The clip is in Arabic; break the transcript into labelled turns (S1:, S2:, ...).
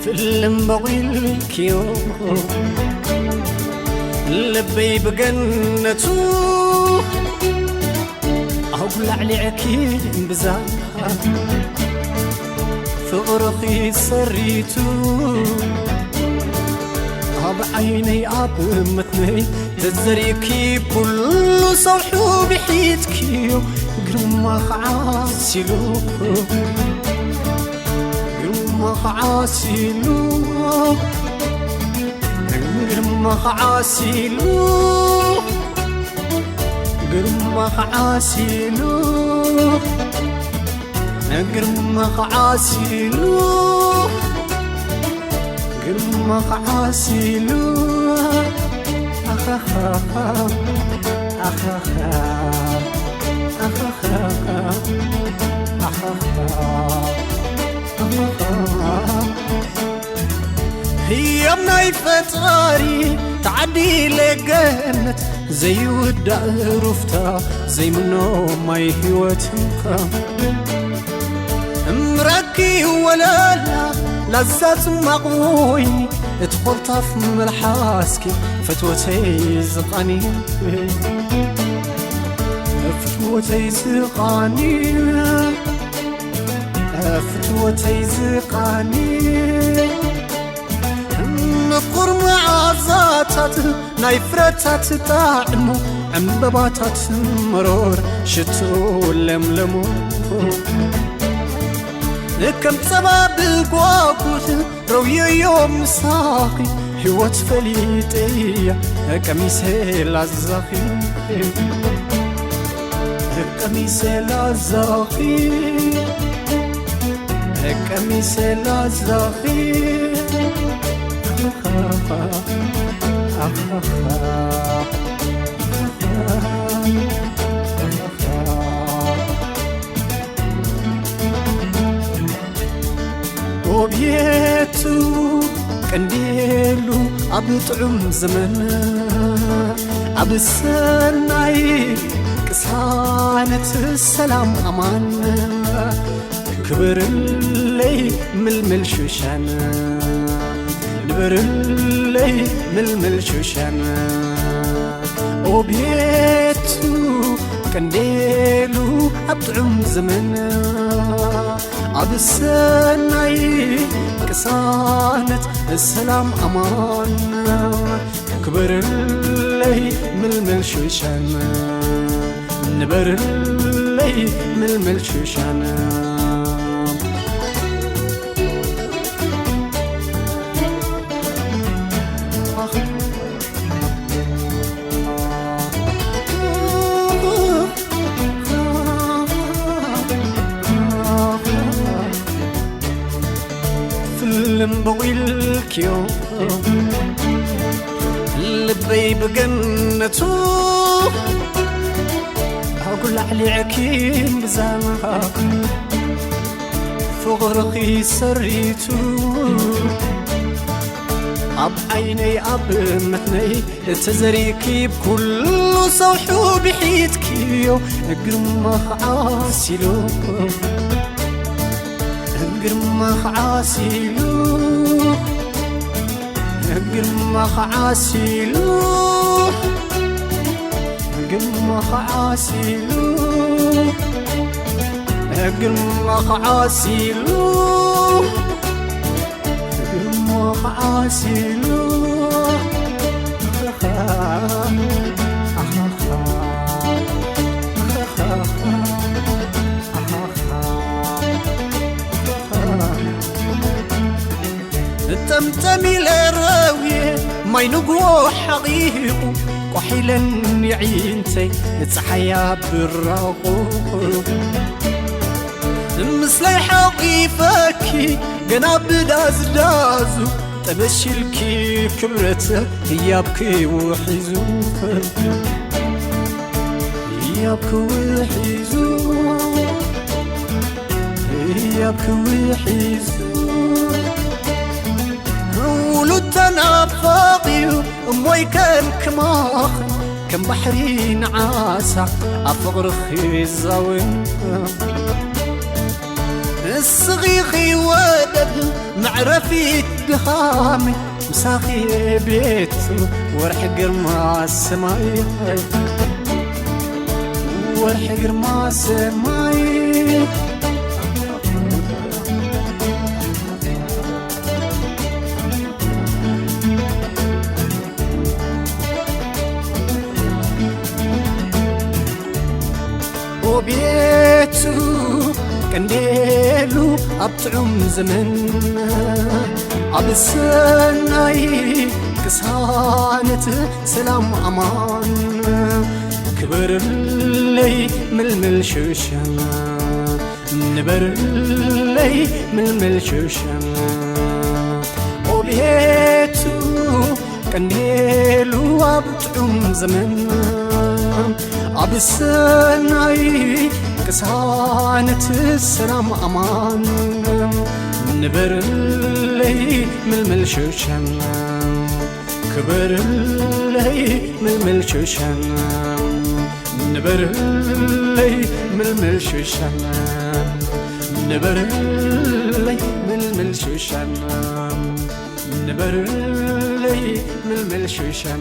S1: فيلم بغيلك يوم لبي بجنته أقول عليك بزاف فغرقي سريتو بعيني أبمتني تزريكي كل صوحو بحيتكي قرمخ عاسلو قرمخ عاسلو قرمخ عاسلو قرمخ عاسلو قرمخ عاسلو قرمخ عاسلو أخخا أخخا أخخا أخخا هي مناي فتاري تعدي لجنة زي ودع رفتا زي منو ماي هوتمكا مركي ولا لا لزات مقويني ادخل طف ملحاسكي فتوتي زقاني فتوتي زقاني فتوتي زقاني نقر معازاتات نايفرتات طعمو عمبباتات مرور شتو لملمو كم سبب القواقوت روية يوم ساقي حوات فليتية كميسي لازاقي كميسي لازاقي كميسي لازاقي وبيتو كنديلو أبطعم زمن أبسناي كسانة السلام أمان كبر اللي ململ شوشان كبر اللي ململ شوشان وبيتو كنديلو أبطعم زمن أبسناي كسانة السلام أمان كبر اللي ململ شوشان نبر اللي ململ شوشان بغيلك يوم لبي بجنته أقول عليك بزاف فغرقي سريتو أب عيني أب متني تزريكي بكل صوحو بحيتكي قرمخ عاسلو قرمخ عاسلو قرمخ عاسلو قرمخ عاسلو قرمخ عاسلو قرمخ عاسلو تمتمي لراوية ما ينقو حقيقو قحيلا يعينتي نتحيا بالراقو مثلي حقيفاكي قناب دازو تبشلكي كبرته يابكي وحيزو يابكي وحيزو يابكي وحيزو ولدتنا فاقي أمي كان كماخ كم بحري نعاسة أفغر خيزاوين الصغيخي ولد معرفي دهامي مساخي بيتو ورح قرما السماي ورح قرما السماي وبيتو كنديلو أبطعم زمن عبسناي كسانت سلام أمان كبر اللي ململ شوشن نبر اللي ململ شوشن وبيتو كنديلو أبطعم زمن عبسناي كسانت السلام أمان نبر اللي ململ شوشن كبر اللي ململ شوشن نبر اللي ململ شوشن نبر اللي ململ شوشن نبر اللي ململ شوشن